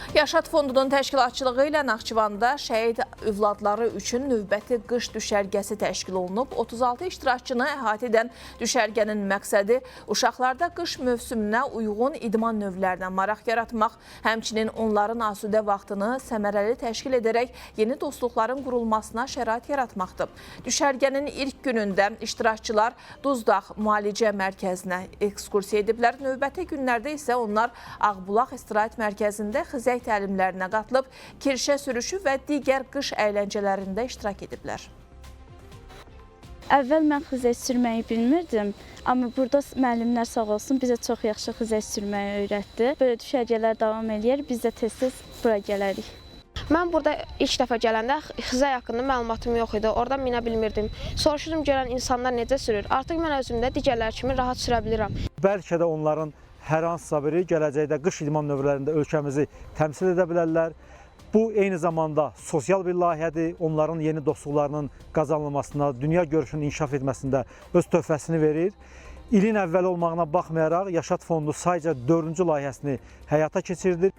Yaşad Fondunun təşkilatçılığı ilə Naxçıvanda şəhid övladları üçün növbəti qış düşərgəsi təşkil olunub. 36 iştirakçını əhatə edən düşərgənin məqsədi uşaqlarda qış mövsümünə uyğun idman növlərinə maraq yaratmaq, həmçinin onların asudə vaxtını səmərəli təşkil edərək yeni dostluqların qurulmasına şərait yaratmaqdır. Düşərgənin ilk günündə iştirakçılar Duzdağ Müalicə Mərkəzinə ekskursiya ediblər. Növbəti günlərdə isə onlar Ağbulaq İstirahət Mərkəzində xizək təlimlərinə qatılıb, kirşə sürüşü və digər qış əyləncələrində iştirak ediblər. Əvvəl mən xizək sürməyi bilmirdim, amma burada müəllimlər sağ olsun bizə çox yaxşı xizək sürməyi öyrətdi. Böyle düşərgələr davam edir, biz də tez-tez bura gələrik. Mən burada ilk dəfə gələndə xizək haqqında məlumatım yox idi, orada minə bilmirdim. Soruşdum görən insanlar necə sürür, artıq mən özümdə digərlər kimi rahat sürə bilirəm. Bəlkə də onların hər hansısa biri gələcəkdə qış idman növlərində ölkəmizi təmsil edə bilərlər. Bu, eyni zamanda sosial bir layihədir. Onların yeni dostluqlarının qazanılmasına, dünya görüşünün inkişaf etməsində öz töhfəsini verir. İlin əvvəli olmağına baxmayaraq, Yaşad Fondu sayca 4-cü layihəsini həyata keçirdir.